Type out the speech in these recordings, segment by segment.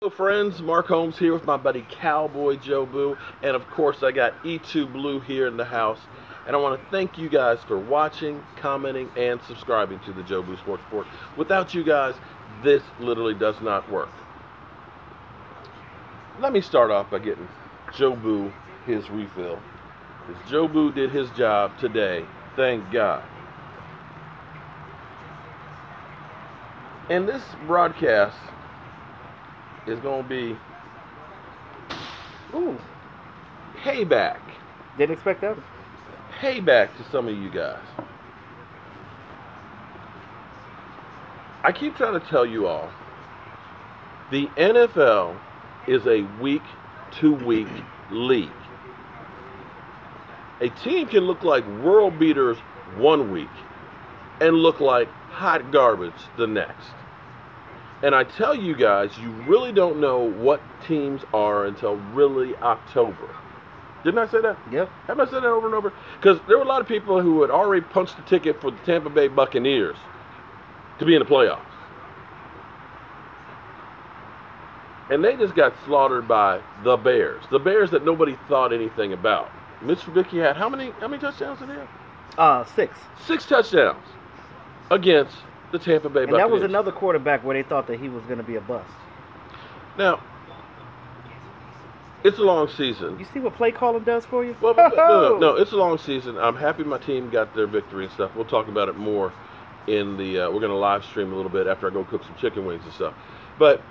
Hello friends, Mark Holmes here with my buddy Cowboy Joe Boo, and of course I got E2 Blue here in the house, and I want to thank you guys for watching, commenting, and subscribing to the Joe Boo Sports Report. Without you guys, this literally does not work. Let me start off by getting Joe Boo his refill, because Joe Boo did his job today, thank God. And this broadcast is going to be payback. Didn't expect that. Payback to some of you guys. I keep trying to tell you all, the NFL is a week-to-week league. A team can look like world beaters one week and look like hot garbage the next. And I tell you guys, you really don't know what teams are until really October. Didn't I say that? Yep. Haven't I said that over and over? Because there were a lot of people who had already punched the ticket for the Tampa Bay Buccaneers to be in the playoffs. And they just got slaughtered by the Bears. The Bears that nobody thought anything about. Mitch Trubisky had how many touchdowns did he have? 6. 6 touchdowns against the Tampa Bay Buccaneers. And that was another quarterback where they thought that he was going to be a bust. Now, it's a long season. You see what play calling does for you? Well, no, it's a long season. I'm happy my team got their victory and stuff. We'll talk about it more in the, we're going to live stream a little bit after I go cook some chicken wings and stuff. But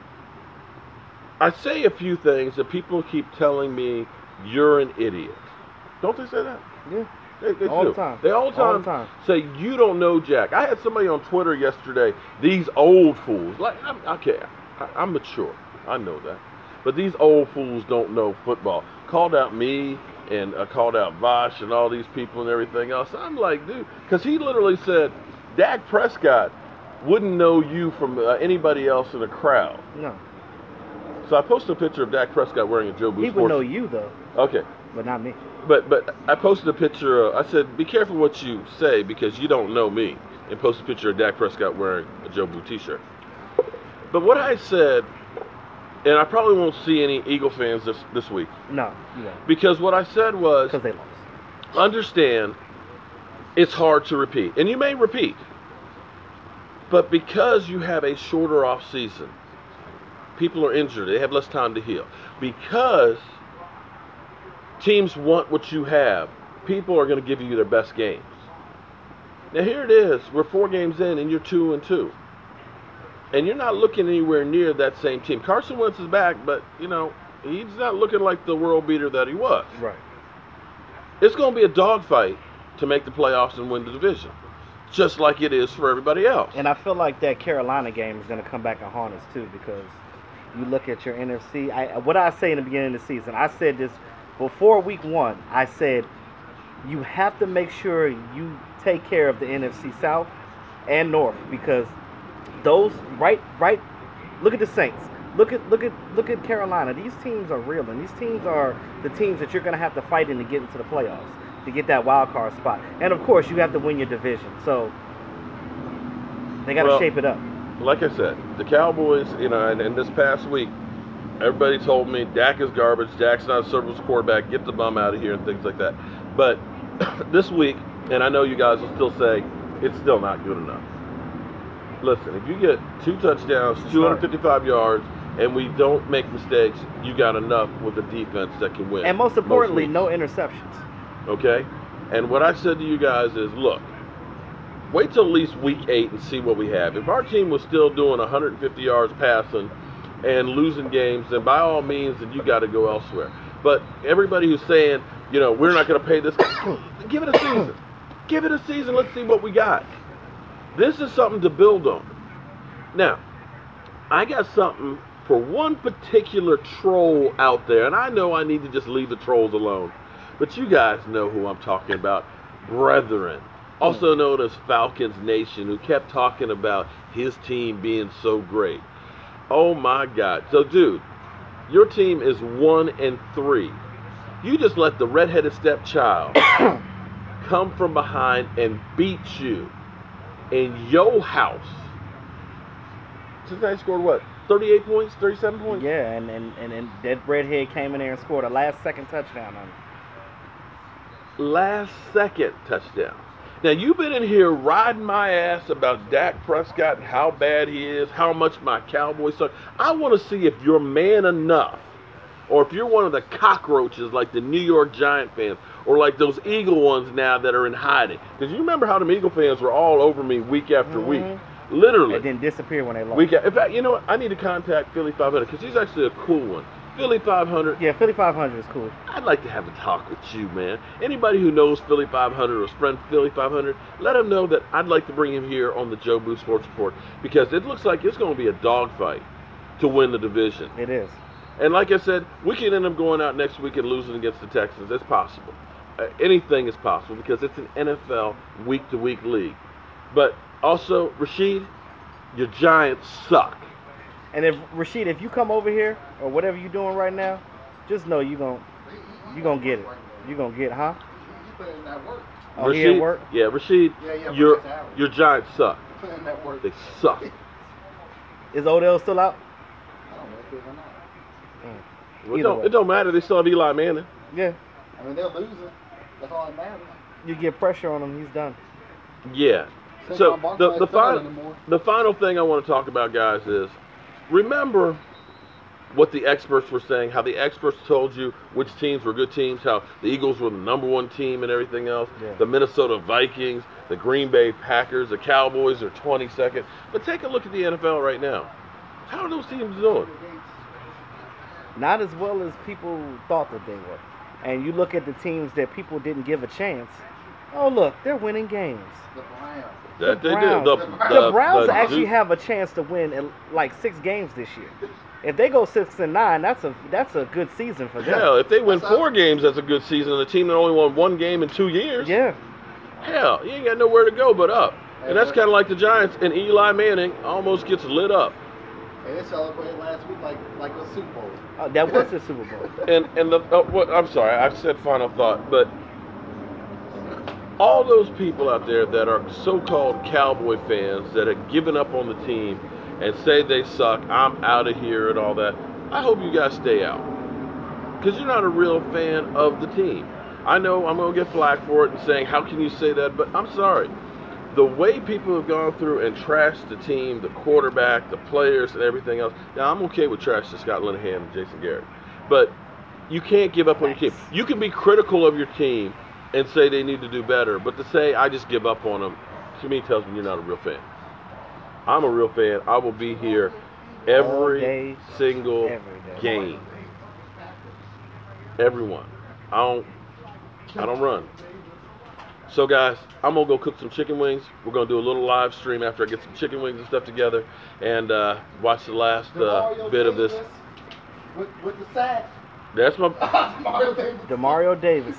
I say a few things that people keep telling me, you're an idiot. Don't they say that? Yeah. They all do. the time. They all the time say, you don't know Jack. I had somebody on Twitter yesterday, these old fools. Like, I'm mature. I know that. But these old fools don't know football. Called out me and called out Vosh and all these people and everything else. I'm like, dude, because he literally said, Dak Prescott wouldn't know you from anybody else in the crowd. No. So I posted a picture of Dak Prescott wearing a Joe Boo He sports. would know you, though. Okay. But not me. But I posted a picture, I said, be careful what you say because you don't know me. And posted a picture of Dak Prescott wearing a Joe Boo t-shirt. But what I said, and I probably won't see any Eagle fans this week. No, you won't. Because what I said was, because they lost. Understand, it's hard to repeat. And you may repeat. But because you have a shorter off season, people are injured. They have less time to heal. Because teams want what you have, people are going to give you their best games. Now here it is. We're 4 games in and you're 2-2. And you're not looking anywhere near that same team. Carson Wentz is back, but, you know, he's not looking like the world beater that he was. Right. It's going to be a dogfight to make the playoffs and win the division, just like it is for everybody else. And I feel like that Carolina game is going to come back and haunt us, too, because you look at your NFC. What I say in the beginning of the season, I said this before week 1. I said you have to make sure you take care of the NFC South and North because those right. Look at the Saints. Look at Carolina. These teams are real, and these teams are the teams that you're going to have to fight in to get into the playoffs to get that wild card spot. And of course, you have to win your division. So they got to shape it up. Like I said, the Cowboys, you know, and this past week, everybody told me Dak is garbage, Dak's not a service quarterback, get the bum out of here and things like that. But this week, and I know you guys will still say, it's still not good enough. Listen, if you get 2 touchdowns, 255 yards, and we don't make mistakes, you got enough with a defense that can win. And most importantly, no interceptions. Okay? And what I said to you guys is, look, wait till at least week 8 and see what we have. If our team was still doing 150 yards passing and losing games, then by all means, then you got to go elsewhere. But everybody who's saying, you know, we're not going to pay this, give it a season. Give it a season. Let's see what we got. This is something to build on. Now, I got something for one particular troll out there, and I know I need to just leave the trolls alone. But you guys know who I'm talking about. Brethren, also known as Falcons Nation, who kept talking about his team being so great. Oh my God. So dude, your team is 1-3. You just let the redheaded stepchild come from behind and beat you in your house. Cincinnati scored what? 38 points, 37 points. Yeah, and that redhead came in there and scored a last-second touchdown on him. Last-second touchdown. Now, you've been in here riding my ass about Dak Prescott and how bad he is, how much my Cowboys suck. I want to see if you're man enough, or if you're one of the cockroaches like the New York Giant fans, or like those Eagle ones now that are in hiding. Because you remember how them Eagle fans were all over me week after week. Literally. It didn't disappear when they lost. In fact, you know what? I need to contact Philly 500 because he's actually a cool one. Philly 500. Yeah, Philly 500 is cool. I'd like to have a talk with you, man. Anybody who knows Philly 500 or is friend Philly 500, let him know that I'd like to bring him here on the Joe Boo Sports Report because it looks like it's going to be a dogfight to win the division. It is. And like I said, we can end up going out next week and losing against the Texans. It's possible. Anything is possible because it's an NFL week-to-week league. But also, Rashid, your Giants suck. And if Rashid, if you come over here or whatever you're doing right now, just know you're gonna get it. You're gonna get, huh? You put in that work. Oh, Rashid, he at work? Yeah, Rashid, Yeah, your Giants suck. Put in that work. They suck. Is Odell still out? I don't know if it's or not. Well, it don't matter. They still have Eli Manning. Yeah. I mean, they're losing. That's all that matters. You get pressure on him, he's done. Yeah. So the final thing I want to talk about, guys, is remember what the experts were saying, how the experts told you which teams were good teams, how the Eagles were the #1 team and everything else, the Minnesota Vikings, the Green Bay Packers, the Cowboys are 22nd. But take a look at the NFL right now. How are those teams doing? Not as well as people thought that they were. And you look at the teams that people didn't give a chance. Oh, look, they're winning games. The Browns. That they Browns. do. The Browns actually have a chance to win like 6 games this year. If they go 6-9, that's a good season for them. Hell, if they win 4 games, that's a good season. And a team that only won 1 game in 2 years. Yeah. Hell, you ain't got nowhere to go but up. And that's kind of like the Giants. And Eli Manning almost gets lit up. Hey, they celebrated last week like a Super Bowl. That was the Super Bowl. And I'm sorry, I said final thought, but all those people out there that are so-called Cowboy fans that have given up on the team and say they suck, I'm out of here and all that, I hope you guys stay out. Because you're not a real fan of the team. I know I'm going to get flack for it and saying, how can you say that? But I'm sorry. The way people have gone through and trashed the team, the quarterback, the players, and everything else. Now, I'm okay with trashing Scott Linehan and Jason Garrett. But you can't give up on your team. You can be critical of your team and say they need to do better. But to say, I just give up on them, to me tells me you're not a real fan. I'm a real fan. I will be here every single game. Everyone. I don't run. So, guys, I'm going to go cook some chicken wings. We're going to do a little live stream after I get some chicken wings and stuff together and watch the last bit of this. With the sack. That's my... Demario Davis.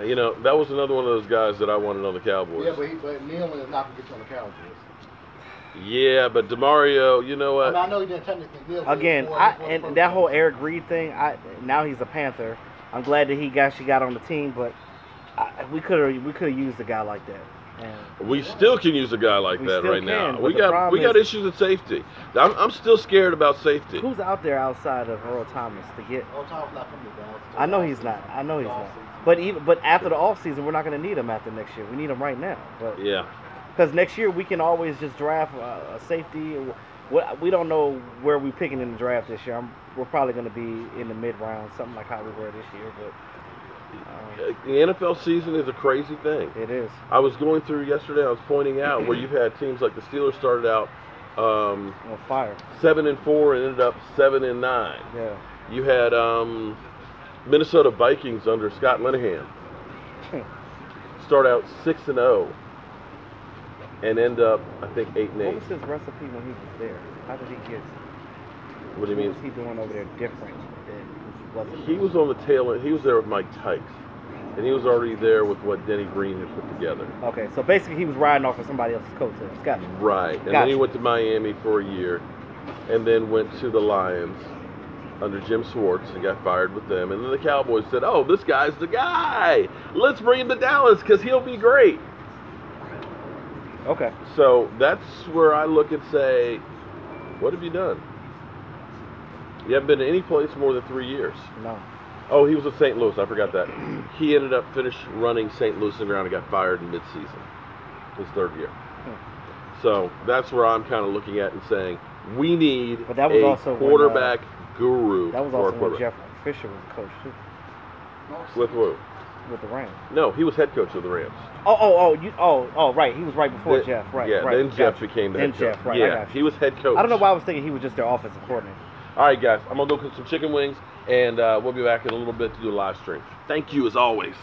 You know, that was another one of those guys that I wanted on the Cowboys. Yeah, but Nealon is not going to get you on the Cowboys. Yeah, but Demario, you know what? I know he didn't technically deal with again, and that whole Eric Reed thing, now he's a Panther. I'm glad that he got on the team, but we could have used a guy like that. And we still can use a guy like that right now. We got is, issues with safety. I'm still scared about safety. Who's out there outside of Earl Thomas to get? Earl Thomas not coming down. I know he's not. But after the offseason, we're not going to need him after next year. We need him right now. But yeah. Because next year we can always just draft a safety. We don't know where we're picking in the draft this year. We're probably going to be in the mid-round, something like how we were this year. But the NFL season is a crazy thing. It is. I was going through yesterday. I was pointing out where you've had teams like the Steelers started out on fire, 7-4 and ended up 7-9. Yeah. You had Minnesota Vikings under Scott Linehan start out 6-0 and end up, I think, 8-8. What was his recipe when he was there? How did he get? What do you mean? What was he doing over there different? He was on the tail end. He was there with Mike Tykes, and he was already there with what Denny Green had put together. Okay, so basically he was riding off of somebody else's coattails. Gotcha. Right, and then he went to Miami for a year, and then went to the Lions under Jim Schwartz and got fired with them. And then the Cowboys said, "Oh, this guy's the guy. Let's bring him to Dallas because he'll be great." Okay. So that's where I look and say, "What have you done?" You haven't been to any place more than 3 years. No. Oh, he was with St. Louis. I forgot that. He ended up finished running St. Louis in the ground and got fired in midseason. His 3rd year. So that's where I'm kind of looking at and saying we need But that was a also quarterback guru. That was for our also when quarterback. Jeff Fisher was the coach too, With who? with the Rams. No, he was head coach of the Rams. Right. He was right before Then- Jeff. Right. Yeah, right. then Jeff Gotcha. became the Then head coach. Jeff, right, I Yeah, got you. he was head coach. I don't know why I was thinking he was just their offensive coordinator. All right, guys, I'm going to go cook some chicken wings, and we'll be back in a little bit to do a live stream. Thank you, as always.